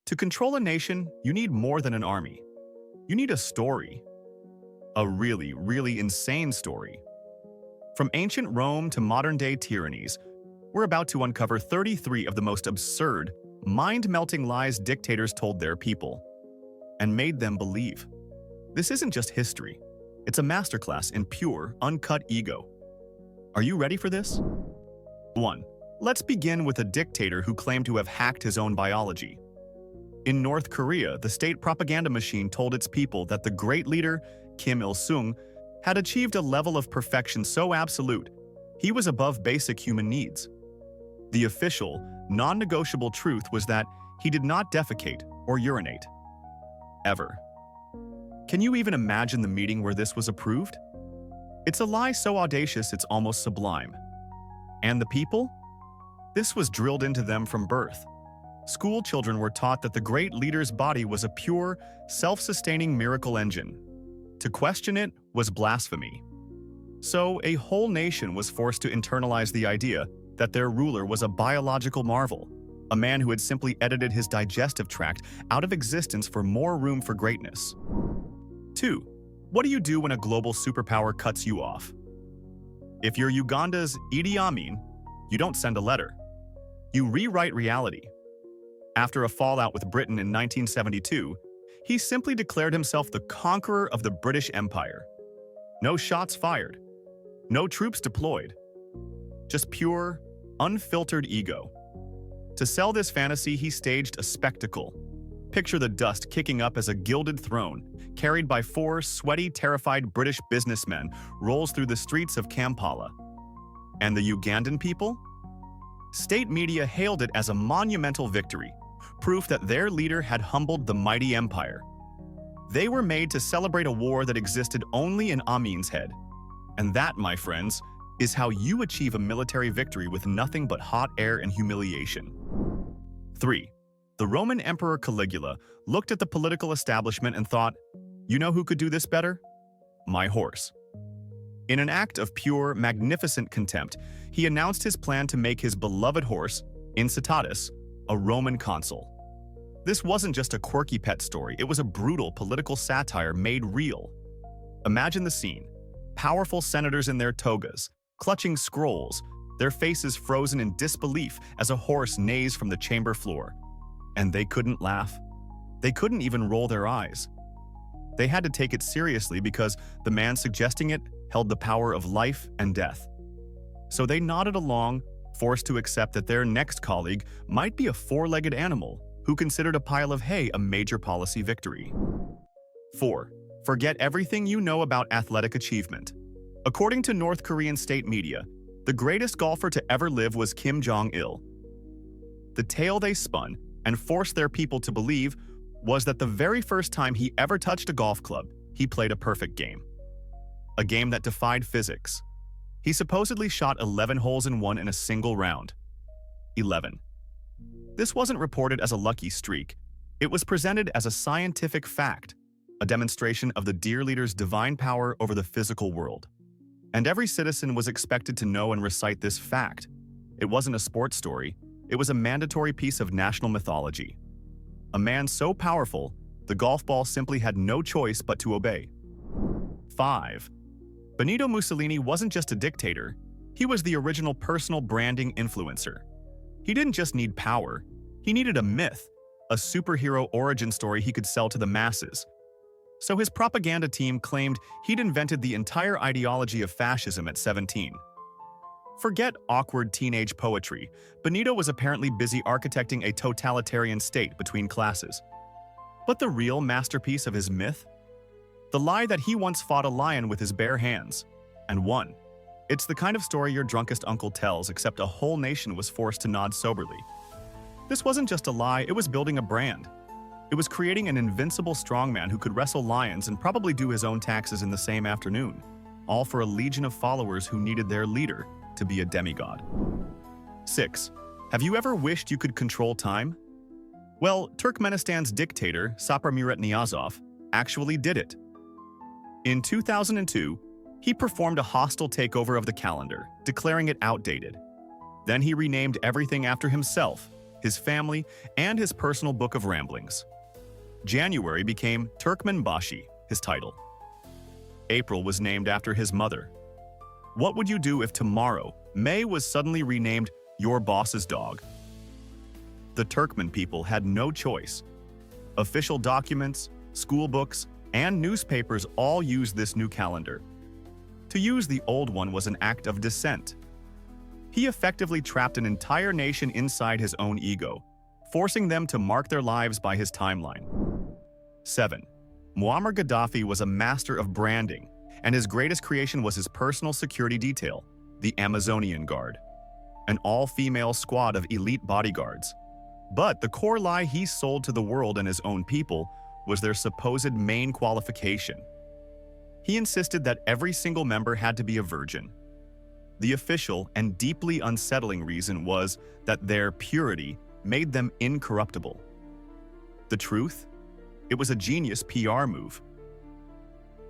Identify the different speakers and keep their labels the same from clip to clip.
Speaker 1: To control a nation, you need more than an army. You need a story. A really, really insane story. From ancient Rome to modern-day tyrannies, we're about to uncover 33 of the most absurd, mind-melting lies dictators told their people and made them believe. This isn't just history. It's a masterclass in pure, uncut ego. Are you ready for this? 1. Let's begin with a dictator who claimed to have hacked his own biology. In North Korea, the state propaganda machine told its people that the great leader, Kim Il-sung, had achieved a level of perfection so absolute, he was above basic human needs. The official, non-negotiable truth was that he did not defecate or urinate. Ever. Can you even imagine the meeting where this was approved? It's a lie so audacious it's almost sublime. And the people? This was drilled into them from birth. School children were taught that the great leader's body was a pure, self-sustaining miracle engine. To question it was blasphemy. So, a whole nation was forced to internalize the idea that their ruler was a biological marvel, a man who had simply edited his digestive tract out of existence for more room for greatness. 2. What do you do when a global superpower cuts you off? If you're Uganda's Idi Amin, you don't send a letter. You rewrite reality. After a fallout with Britain in 1972, he simply declared himself the conqueror of the British Empire. No shots fired. No troops deployed. Just pure, unfiltered ego. To sell this fantasy, he staged a spectacle. Picture the dust kicking up as a gilded throne, carried by 4 sweaty, terrified British businessmen, rolls through the streets of Kampala. And the Ugandan people? State media hailed it as a monumental victory, proof that their leader had humbled the mighty empire. They were made to celebrate a war that existed only in Amin's head. And that, my friends, is how you achieve a military victory with nothing but hot air and humiliation. 3. The Roman Emperor Caligula looked at the political establishment and thought, you know who could do this better? My horse. In an act of pure, magnificent contempt, he announced his plan to make his beloved horse, Incitatus, a Roman consul. This wasn't just a quirky pet story, it was a brutal political satire made real. Imagine the scene. Powerful senators in their togas, clutching scrolls, their faces frozen in disbelief as a horse neighs from the chamber floor. And they couldn't laugh. They couldn't even roll their eyes. They had to take it seriously because the man suggesting it held the power of life and death. So they nodded along, forced to accept that their next colleague might be a 4-legged animal who considered a pile of hay a major policy victory. 4. Forget everything you know about athletic achievement. According to North Korean state media, the greatest golfer to ever live was Kim Jong Il. The tale they spun and forced their people to believe was that the very first time he ever touched a golf club, he played a perfect game. A game that defied physics. He supposedly shot 11 holes in one in a single round. 11. This wasn't reported as a lucky streak. It was presented as a scientific fact, a demonstration of the dear leader's divine power over the physical world. And every citizen was expected to know and recite this fact. It wasn't a sports story. It was a mandatory piece of national mythology. A man so powerful, the golf ball simply had no choice but to obey. 5. Benito Mussolini wasn't just a dictator, he was the original personal branding influencer. He didn't just need power, he needed a myth, a superhero origin story he could sell to the masses. So his propaganda team claimed he'd invented the entire ideology of fascism at 17. Forget awkward teenage poetry, Benito was apparently busy architecting a totalitarian state between classes. But the real masterpiece of his myth? The lie that he once fought a lion with his bare hands, and won. It's the kind of story your drunkest uncle tells, except a whole nation was forced to nod soberly. This wasn't just a lie, it was building a brand. It was creating an invincible strongman who could wrestle lions and probably do his own taxes in the same afternoon, all for a legion of followers who needed their leader to be a demigod. 6. Have you ever wished you could control time? Well, Turkmenistan's dictator, Saparmurat Niyazov, actually did it. In 2002, he performed a hostile takeover of the calendar, declaring it outdated. Then he renamed everything after himself, his family, and his personal book of ramblings. January became Turkmenbashi, his title. April was named after his mother. What would you do if tomorrow May was suddenly renamed your boss's dog? The Turkmen people had no choice. Official documents, school books, and newspapers all used this new calendar. To use the old one was an act of dissent. He effectively trapped an entire nation inside his own ego, forcing them to mark their lives by his timeline. 7. Muammar Gaddafi was a master of branding, and his greatest creation was his personal security detail, the Amazonian Guard, an all-female squad of elite bodyguards. But the core lie he sold to the world and his own people was their supposed main qualification. He insisted that every single member had to be a virgin. The official and deeply unsettling reason was that their purity made them incorruptible. The truth? It was a genius PR move.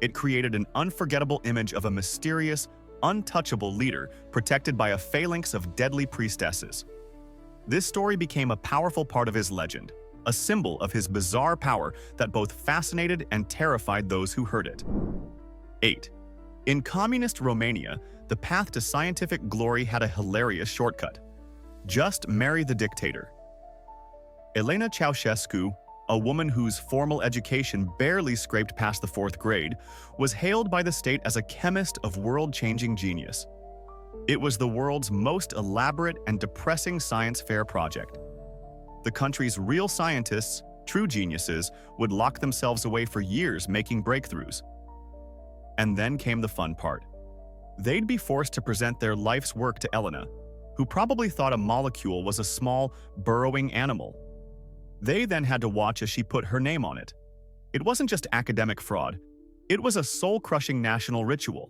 Speaker 1: It created an unforgettable image of a mysterious, untouchable leader protected by a phalanx of deadly priestesses. This story became a powerful part of his legend, a symbol of his bizarre power that both fascinated and terrified those who heard it. 8. In communist Romania, the path to scientific glory had a hilarious shortcut. Just marry the dictator. Elena Ceausescu, a woman whose formal education barely scraped past the 4th grade, was hailed by the state as a chemist of world-changing genius. It was the world's most elaborate and depressing science fair project. The country's real scientists, true geniuses, would lock themselves away for years making breakthroughs. And then came the fun part. They'd be forced to present their life's work to Elena, who probably thought a molecule was a small, burrowing animal. They then had to watch as she put her name on it. It wasn't just academic fraud. It was a soul-crushing national ritual.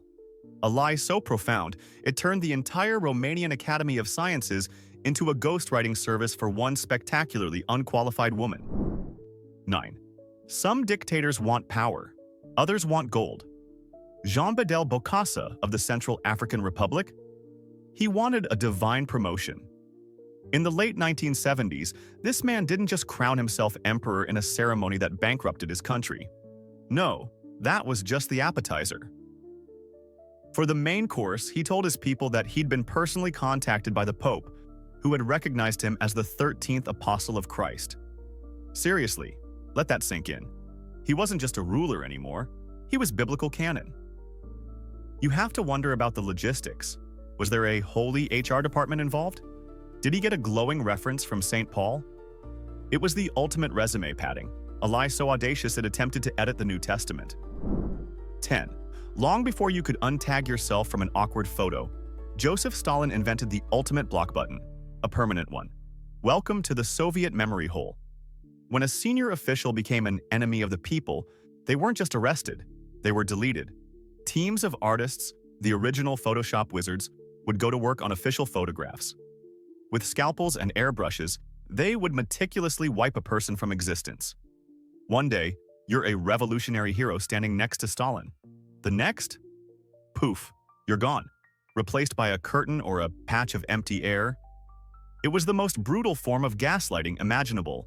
Speaker 1: A lie so profound, it turned the entire Romanian Academy of Sciences into a ghostwriting service for one spectacularly unqualified woman. 9. Some dictators want power. Others want gold. Jean-Bedel Bokassa of the Central African Republic? He wanted a divine promotion. In the late 1970s, this man didn't just crown himself emperor in a ceremony that bankrupted his country. No, that was just the appetizer. For the main course, he told his people that he'd been personally contacted by the Pope, who had recognized him as the 13th apostle of Christ. Seriously, let that sink in. He wasn't just a ruler anymore, he was biblical canon. You have to wonder about the logistics. Was there a holy HR department involved? Did he get a glowing reference from St. Paul? It was the ultimate resume padding, a lie so audacious it attempted to edit the New Testament. 10. Long before you could untag yourself from an awkward photo, Joseph Stalin invented the ultimate block button, a permanent one. Welcome to the Soviet memory hole. When a senior official became an enemy of the people, they weren't just arrested, they were deleted. Teams of artists, the original Photoshop wizards, would go to work on official photographs. With scalpels and airbrushes, they would meticulously wipe a person from existence. One day, you're a revolutionary hero standing next to Stalin. The next? Poof, you're gone, replaced by a curtain or a patch of empty air. It was the most brutal form of gaslighting imaginable.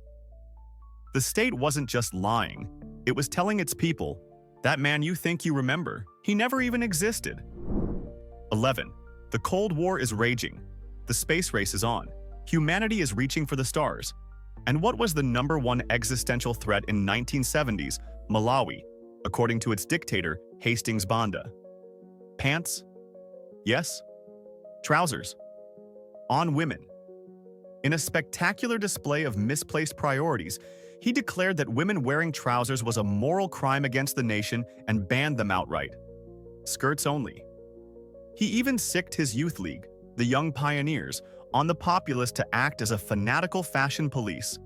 Speaker 1: The state wasn't just lying, it was telling its people, that man you think you remember, he never even existed. 11. The Cold War is raging. The space race is on. Humanity is reaching for the stars. And what was the #1 existential threat in 1970s, Malawi, according to its dictator, Hastings Banda? Pants? Yes. Trousers. On women. In a spectacular display of misplaced priorities, he declared that women wearing trousers was a moral crime against the nation and banned them outright. Skirts only. He even sicked his youth league, the Young Pioneers, on the populace to act as a fanatical fashion police,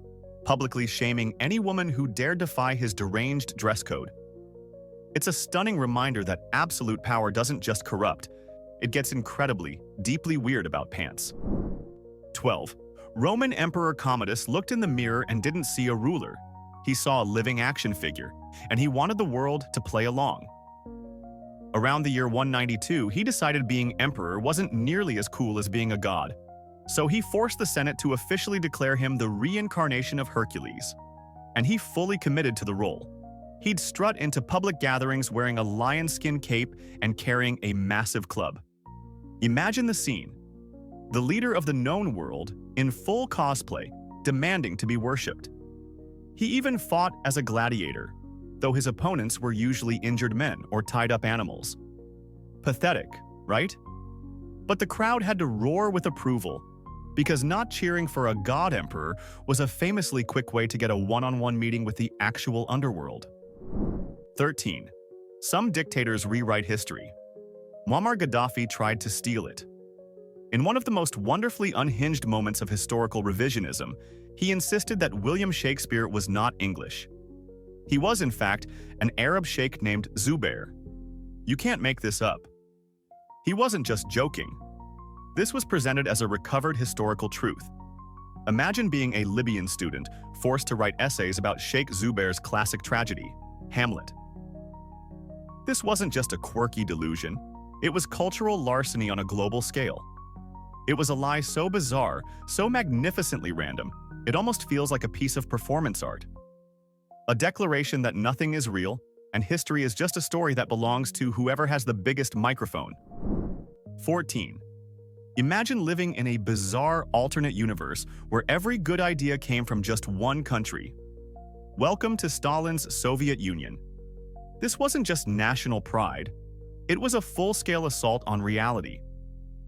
Speaker 1: publicly shaming any woman who dared defy his deranged dress code. It's a stunning reminder that absolute power doesn't just corrupt, it gets incredibly, deeply weird about pants. 12. Roman Emperor Commodus looked in the mirror and didn't see a ruler. He saw a living action figure, and he wanted the world to play along. Around the year 192, he decided being emperor wasn't nearly as cool as being a god. So he forced the Senate to officially declare him the reincarnation of Hercules. And he fully committed to the role. He'd strut into public gatherings wearing a lion skin cape and carrying a massive club. Imagine the scene. The leader of the known world, in full cosplay, demanding to be worshipped. He even fought as a gladiator, though his opponents were usually injured men or tied-up animals. Pathetic, right? But the crowd had to roar with approval, because not cheering for a god emperor was a famously quick way to get a one-on-one meeting with the actual underworld. 13. Some dictators rewrite history. Muammar Gaddafi tried to steal it. In one of the most wonderfully unhinged moments of historical revisionism, he insisted that William Shakespeare was not English. He was, in fact, an Arab sheikh named Zubair. You can't make this up. He wasn't just joking. This was presented as a recovered historical truth. Imagine being a Libyan student forced to write essays about Sheikh Zubair's classic tragedy, Hamlet. This wasn't just a quirky delusion, it was cultural larceny on a global scale. It was a lie so bizarre, so magnificently random, it almost feels like a piece of performance art. A declaration that nothing is real, and history is just a story that belongs to whoever has the biggest microphone. 14. Imagine living in a bizarre alternate universe where every good idea came from just one country. Welcome to Stalin's Soviet Union. This wasn't just national pride. It was a full-scale assault on reality.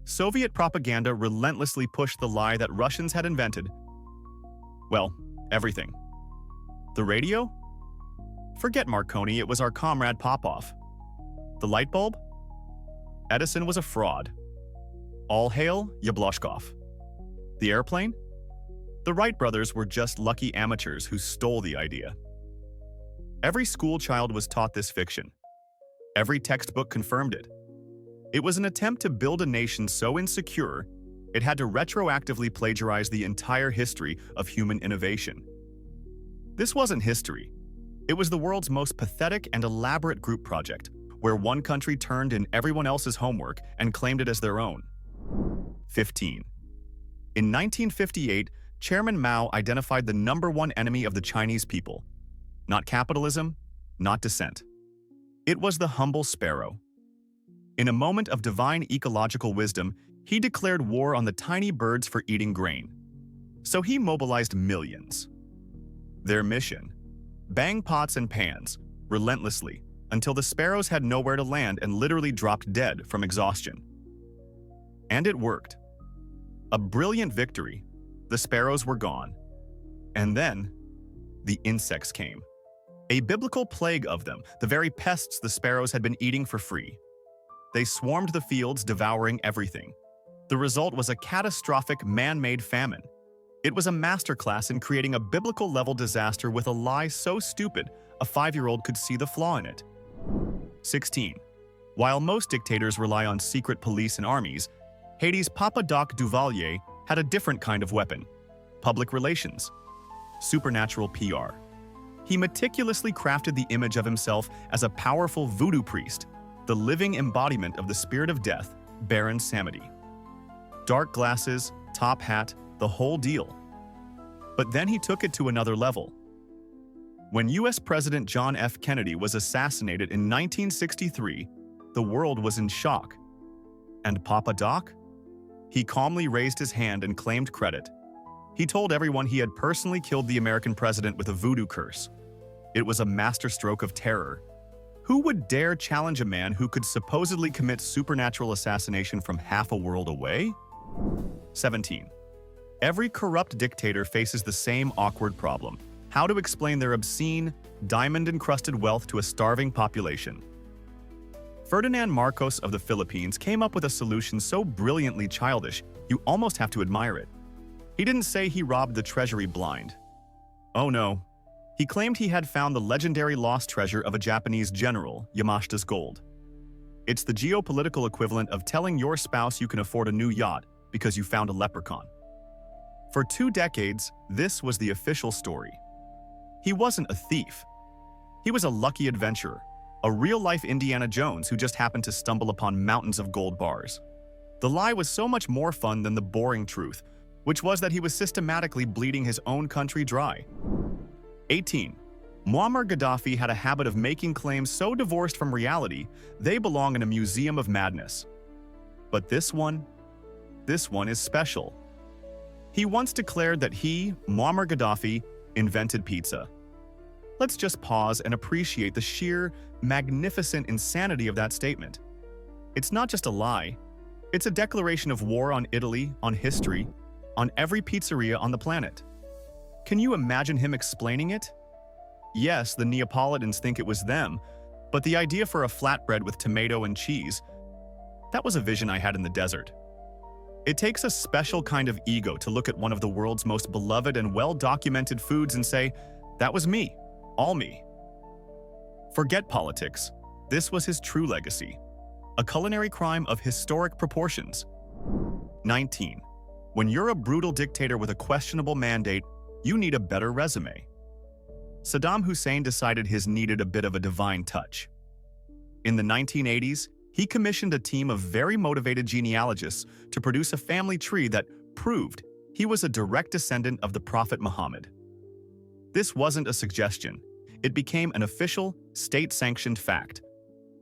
Speaker 1: Soviet propaganda relentlessly pushed the lie that Russians had invented, well, everything. The radio? Forget Marconi, it was our comrade Popov. The light bulb? Edison was a fraud. All hail Yablochkov. The airplane? The Wright brothers were just lucky amateurs who stole the idea. Every school child was taught this fiction. Every textbook confirmed it. It was an attempt to build a nation so insecure, it had to retroactively plagiarize the entire history of human innovation. This wasn't history. It was the world's most pathetic and elaborate group project, where one country turned in everyone else's homework and claimed it as their own. 15. In 1958, Chairman Mao identified the #1 enemy of the Chinese people. Not capitalism, not dissent. It was the humble sparrow. In a moment of divine ecological wisdom, he declared war on the tiny birds for eating grain. So he mobilized millions. Their mission? Bang pots and pans, relentlessly, until the sparrows had nowhere to land and literally dropped dead from exhaustion. And it worked. A brilliant victory. The sparrows were gone. And then, the insects came. A biblical plague of them, the very pests the sparrows had been eating for free. They swarmed the fields, devouring everything. The result was a catastrophic man-made famine. It was a masterclass in creating a biblical-level disaster with a lie so stupid a 5-year-old could see the flaw in it. 16. While most dictators rely on secret police and armies, Haiti's Papa Doc Duvalier had a different kind of weapon: public relations, supernatural PR. He meticulously crafted the image of himself as a powerful voodoo priest, the living embodiment of the spirit of death, Baron Samedi. Dark glasses, top hat, the whole deal. But then he took it to another level. When US President John F. Kennedy was assassinated in 1963, the world was in shock. And Papa Doc? He calmly raised his hand and claimed credit. He told everyone he had personally killed the American president with a voodoo curse. It was a masterstroke of terror. Who would dare challenge a man who could supposedly commit supernatural assassination from half a world away? 17. Every corrupt dictator faces the same awkward problem: how to explain their obscene, diamond-encrusted wealth to a starving population. Ferdinand Marcos of the Philippines came up with a solution so brilliantly childish, you almost have to admire it. He didn't say he robbed the treasury blind. Oh no. He claimed he had found the legendary lost treasure of a Japanese general, Yamashita's gold. It's the geopolitical equivalent of telling your spouse you can afford a new yacht because you found a leprechaun. For 2 decades, this was the official story. He wasn't a thief. He was a lucky adventurer, a real-life Indiana Jones who just happened to stumble upon mountains of gold bars. The lie was so much more fun than the boring truth, which was that he was systematically bleeding his own country dry. 18. Muammar Gaddafi had a habit of making claims so divorced from reality, they belong in a museum of madness. But this one is special. He once declared that he, Muammar Gaddafi, invented pizza. Let's just pause and appreciate the sheer, magnificent insanity of that statement. It's not just a lie. It's a declaration of war on Italy, on history, on every pizzeria on the planet. Can you imagine him explaining it? Yes, the Neapolitans think it was them, but the idea for a flatbread with tomato and cheese, that was a vision I had in the desert. It takes a special kind of ego to look at one of the world's most beloved and well-documented foods and say, that was me, all me. Forget politics. This was his true legacy. A culinary crime of historic proportions. 19. When you're a brutal dictator with a questionable mandate, you need a better resume. Saddam Hussein decided his needed a bit of a divine touch. In the 1980s, he commissioned a team of very motivated genealogists to produce a family tree that proved he was a direct descendant of the Prophet Muhammad. This wasn't a suggestion. It became an official, state-sanctioned fact.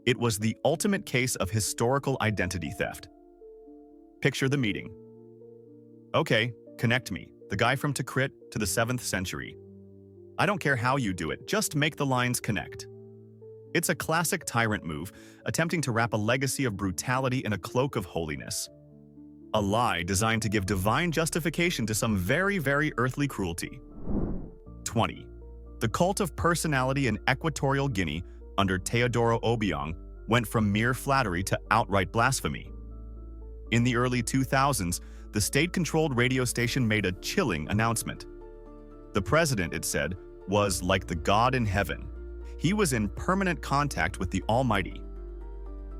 Speaker 1: It was the ultimate case of historical identity theft. Picture the meeting. Okay, connect me, the guy from Tikrit to the 7th century. I don't care how you do it, just make the lines connect. It's a classic tyrant move, attempting to wrap a legacy of brutality in a cloak of holiness. A lie designed to give divine justification to some very, very earthly cruelty. 20. The cult of personality in Equatorial Guinea under Teodoro Obiang went from mere flattery to outright blasphemy. In the early 2000s, the state-controlled radio station made a chilling announcement. The president, it said, was like the God in heaven. He was in permanent contact with the Almighty.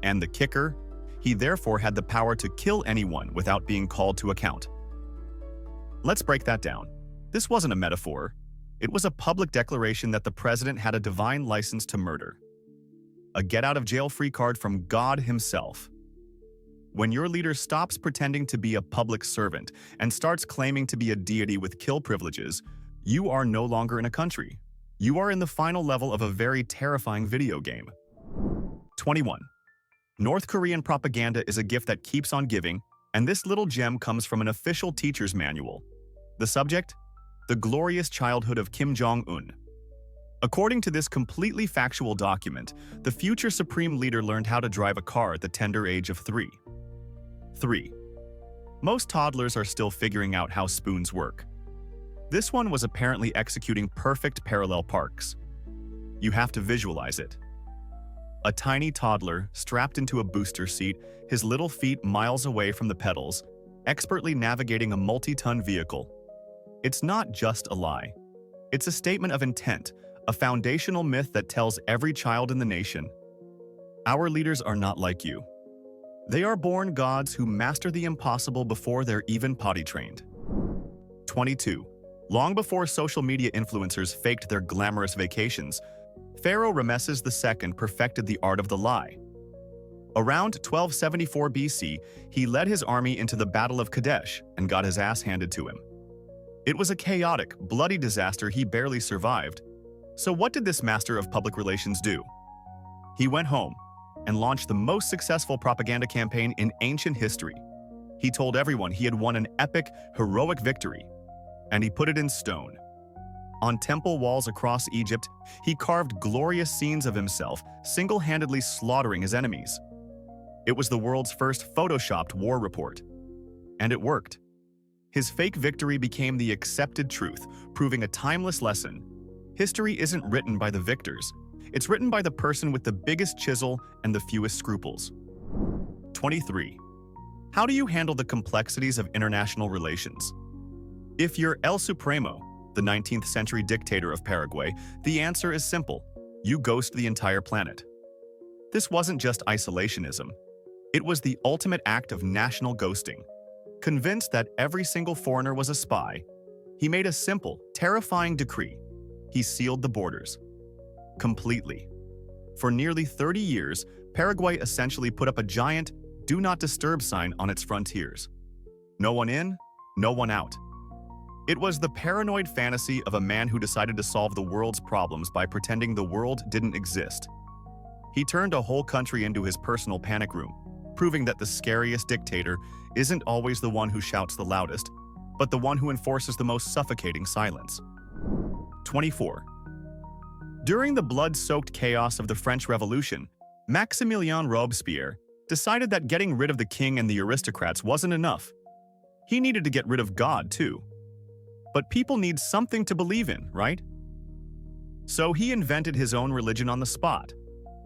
Speaker 1: And the kicker, he therefore had the power to kill anyone without being called to account. Let's break that down. This wasn't a metaphor. It was a public declaration that the president had a divine license to murder. A get-out-of-jail-free card from God himself. When your leader stops pretending to be a public servant and starts claiming to be a deity with kill privileges, you are no longer in a country. You are in the final level of a very terrifying video game. 21. North Korean propaganda is a gift that keeps on giving, and this little gem comes from an official teacher's manual. The subject? The glorious childhood of Kim Jong Il. According to this completely factual document, the future supreme leader learned how to drive a car at the tender age of 3. 3. Most toddlers are still figuring out how spoons work. This one was apparently executing perfect parallel parks. You have to visualize it. A tiny toddler strapped into a booster seat, his little feet miles away from the pedals, expertly navigating a multi-ton vehicle. It's not just a lie. It's a statement of intent, a foundational myth that tells every child in the nation, our leaders are not like you. They are born gods who master the impossible before they're even potty trained. 22. Long before social media influencers faked their glamorous vacations, Pharaoh Ramesses II perfected the art of the lie. Around 1274 BC, he led his army into the Battle of Kadesh and got his ass handed to him. It was a chaotic, bloody disaster he barely survived. So what did this master of public relations do? He went home and launched the most successful propaganda campaign in ancient history. He told everyone he had won an epic, heroic victory, and he put it in stone. On temple walls across Egypt, he carved glorious scenes of himself, single-handedly slaughtering his enemies. It was the world's first photoshopped war report. And it worked. His fake victory became the accepted truth, proving a timeless lesson. History isn't written by the victors. It's written by the person with the biggest chisel and the fewest scruples. 23. How do you handle the complexities of international relations? If you're El Supremo, the 19th century dictator of Paraguay, the answer is simple. You ghost the entire planet. This wasn't just isolationism. It was the ultimate act of national ghosting. Convinced that every single foreigner was a spy, he made a simple, terrifying decree. He sealed the borders. Completely. For nearly 30 years, Paraguay essentially put up a giant, "Do Not Disturb" sign on its frontiers. No one in, no one out. It was the paranoid fantasy of a man who decided to solve the world's problems by pretending the world didn't exist. He turned a whole country into his personal panic room, proving that the scariest dictator isn't always the one who shouts the loudest, but the one who enforces the most suffocating silence. 24. During the blood-soaked chaos of the French Revolution, Maximilien Robespierre decided that getting rid of the king and the aristocrats wasn't enough. He needed to get rid of God, too. But people need something to believe in, right? So he invented his own religion on the spot,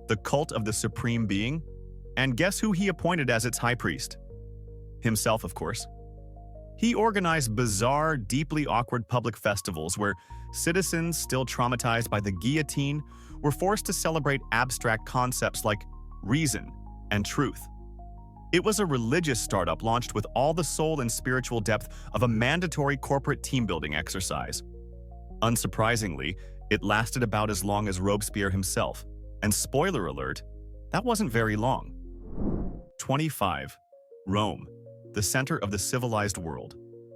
Speaker 1: the cult of the Supreme Being, and guess who he appointed as its high priest? Himself, of course. He organized bizarre, deeply awkward public festivals where citizens, still traumatized by the guillotine, were forced to celebrate abstract concepts like reason and truth. It was a religious startup launched with all the soul and spiritual depth of a mandatory corporate team-building exercise. Unsurprisingly, it lasted about as long as Robespierre himself. And spoiler alert, that wasn't very long. 25. Rome, the center of the civilized world,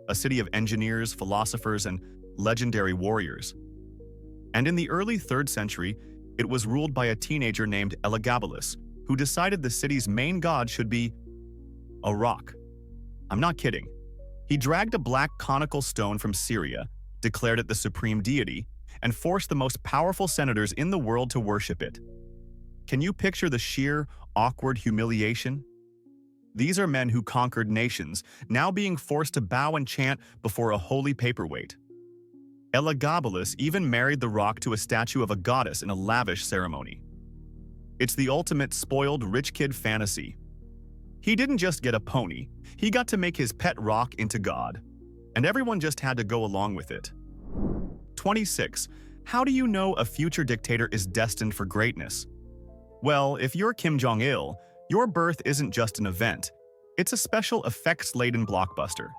Speaker 1: a city of engineers, philosophers, and legendary warriors. And in the early 3rd century, it was ruled by a teenager named Elagabalus, who decided the city's main god should be a rock. I'm not kidding. He dragged a black conical stone from Syria, declared it the supreme deity, and forced the most powerful senators in the world to worship it. Can you picture the sheer, awkward humiliation? These are men who conquered nations, now being forced to bow and chant before a holy paperweight. Elagabalus even married the rock to a statue of a goddess in a lavish ceremony. It's the ultimate spoiled rich kid fantasy. He didn't just get a pony, he got to make his pet rock into God. And everyone just had to go along with it. 26. How do you know a future dictator is destined for greatness? Well, if you're Kim Jong Il, your birth isn't just an event. It's a special effects-laden blockbuster.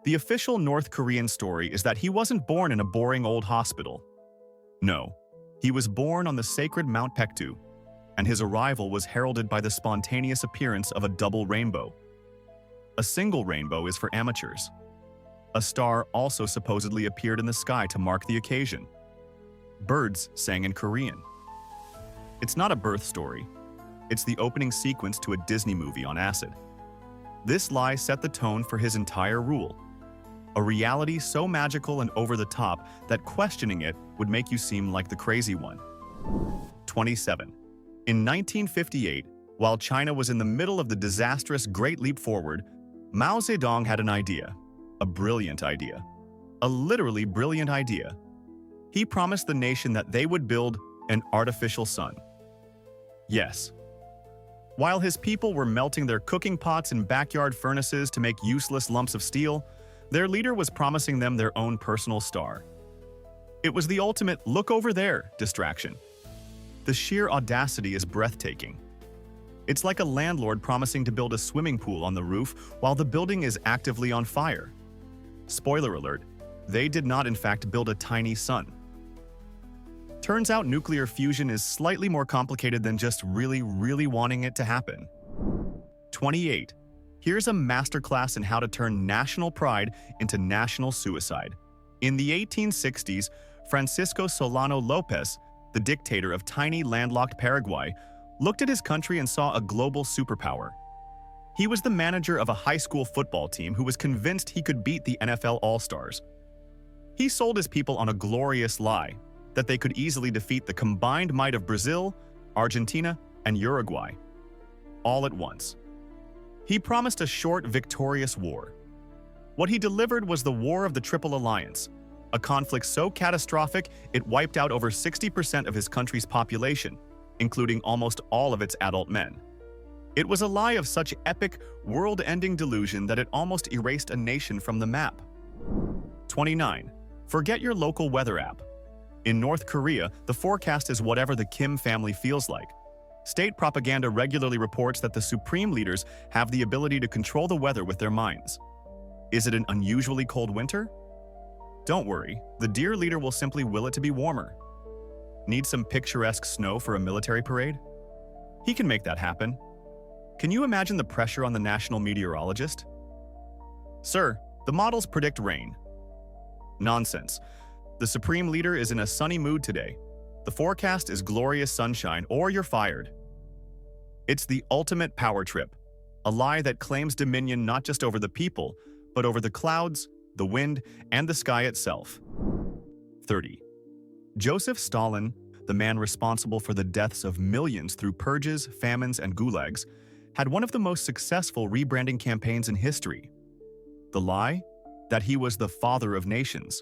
Speaker 1: The official North Korean story is that he wasn't born in a boring old hospital. No, he was born on the sacred Mount Paektu, and his arrival was heralded by the spontaneous appearance of a double rainbow. A single rainbow is for amateurs. A star also supposedly appeared in the sky to mark the occasion. Birds sang in Korean. It's not a birth story. It's the opening sequence to a Disney movie on acid. This lie set the tone for his entire rule. A reality so magical and over the top that questioning it would make you seem like the crazy one. 27. In 1958, while China was in the middle of the disastrous Great Leap Forward, Mao Zedong had an idea. A brilliant idea. A literally brilliant idea. He promised the nation that they would build an artificial sun. Yes. While his people were melting their cooking pots in backyard furnaces to make useless lumps of steel, their leader was promising them their own personal star. It was the ultimate look over there distraction. The sheer audacity is breathtaking. It's like a landlord promising to build a swimming pool on the roof while the building is actively on fire. Spoiler alert, they did not in fact build a tiny sun. Turns out nuclear fusion is slightly more complicated than just really wanting it to happen. 28. Here's a masterclass in how to turn national pride into national suicide. In the 1860s, Francisco Solano Lopez, the dictator of tiny landlocked Paraguay, looked at his country and saw a global superpower. He was the manager of a high school football team who was convinced he could beat the NFL All-Stars. He sold his people on a glorious lie that they could easily defeat the combined might of Brazil, Argentina, and Uruguay, all at once. He promised a short, victorious war. What he delivered was the War of the Triple Alliance, a conflict so catastrophic it wiped out over 60% of his country's population, including almost all of its adult men. It was a lie of such epic, world-ending delusion that it almost erased a nation from the map. 29. Forget your local weather app. In North Korea, the forecast is whatever the Kim family feels like. State propaganda regularly reports that the supreme leaders have the ability to control the weather with their minds. Is it an unusually cold winter? Don't worry, the dear leader will simply will it to be warmer. Need some picturesque snow for a military parade? He can make that happen. Can you imagine the pressure on the national meteorologist? Sir, the models predict rain. Nonsense. The supreme leader is in a sunny mood today. The forecast is glorious sunshine, or you're fired. It's the ultimate power trip, a lie that claims dominion not just over the people, but over the clouds, the wind, and the sky itself. 30. Joseph Stalin, the man responsible for the deaths of millions through purges, famines, and gulags, had one of the most successful rebranding campaigns in history. The lie? That he was the father of nations.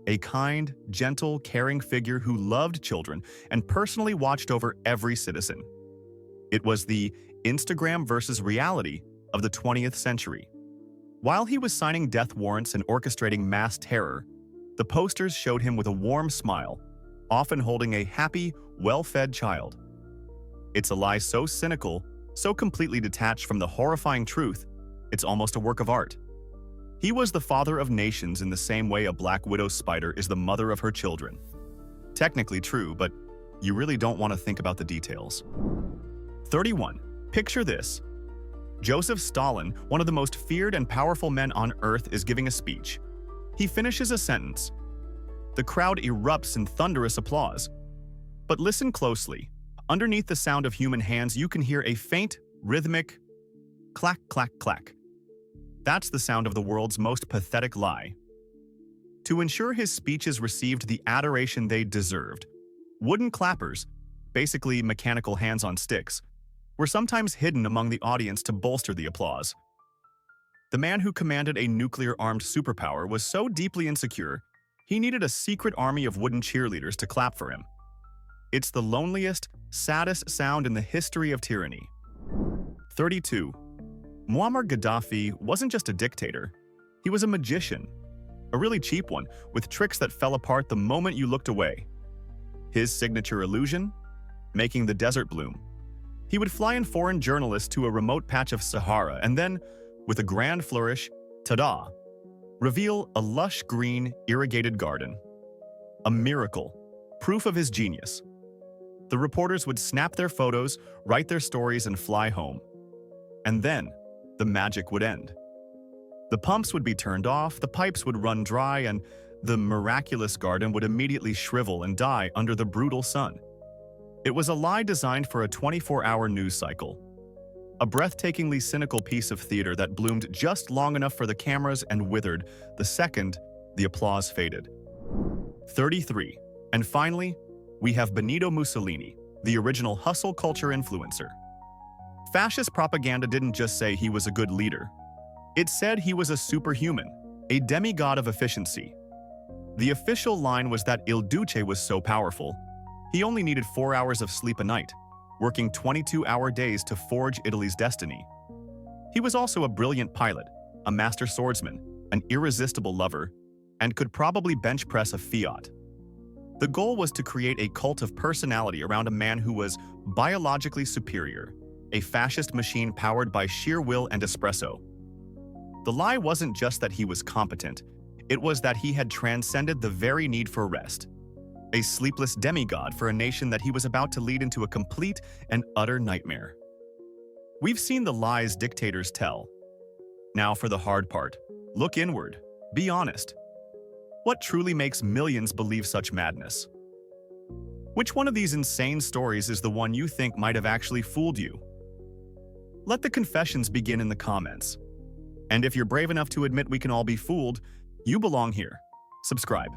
Speaker 1: A kind, gentle, caring figure who loved children and personally watched over every citizen. It was the Instagram versus reality of the 20th century. While he was signing death warrants and orchestrating mass terror, the posters showed him with a warm smile, often holding a happy, well-fed child. It's a lie so cynical, so completely detached from the horrifying truth, it's almost a work of art. He was the father of nations in the same way a black widow spider is the mother of her children. Technically true, but you really don't want to think about the details. 31. Picture this. Joseph Stalin, one of the most feared and powerful men on earth, is giving a speech. He finishes a sentence. The crowd erupts in thunderous applause. But listen closely. Underneath the sound of human hands, you can hear a faint, rhythmic clack, clack, clack. That's the sound of the world's most pathetic lie. To ensure his speeches received the adoration they deserved, wooden clappers, basically mechanical hands on sticks, were sometimes hidden among the audience to bolster the applause. The man who commanded a nuclear-armed superpower was so deeply insecure, he needed a secret army of wooden cheerleaders to clap for him. It's the loneliest, saddest sound in the history of tyranny. 32. Muammar Gaddafi wasn't just a dictator, he was a magician. A really cheap one, with tricks that fell apart the moment you looked away. His signature illusion? Making the desert bloom. He would fly in foreign journalists to a remote patch of Sahara and then, with a grand flourish, ta-da, reveal a lush green, irrigated garden. A miracle, proof of his genius. The reporters would snap their photos, write their stories, and fly home. And then, the magic would end. The pumps would be turned off, the pipes would run dry, and the miraculous garden would immediately shrivel and die under the brutal sun. It was a lie designed for a 24-hour news cycle. A breathtakingly cynical piece of theater that bloomed just long enough for the cameras and withered the second the applause faded. 33. And finally, we have Benito Mussolini, the original hustle culture influencer. Fascist propaganda didn't just say he was a good leader. It said he was a superhuman, a demigod of efficiency. The official line was that Il Duce was so powerful, he only needed 4 hours of sleep a night, working 22-hour days to forge Italy's destiny. He was also a brilliant pilot, a master swordsman, an irresistible lover, and could probably bench press a Fiat. The goal was to create a cult of personality around a man who was biologically superior, a fascist machine powered by sheer will and espresso. The lie wasn't just that he was competent, it was that he had transcended the very need for rest. A sleepless demigod for a nation that he was about to lead into a complete and utter nightmare. We've seen the lies dictators tell. Now for the hard part. Look inward. Be honest. What truly makes millions believe such madness? Which one of these insane stories is the one you think might have actually fooled you? Let the confessions begin in the comments. And if you're brave enough to admit we can all be fooled, you belong here. Subscribe.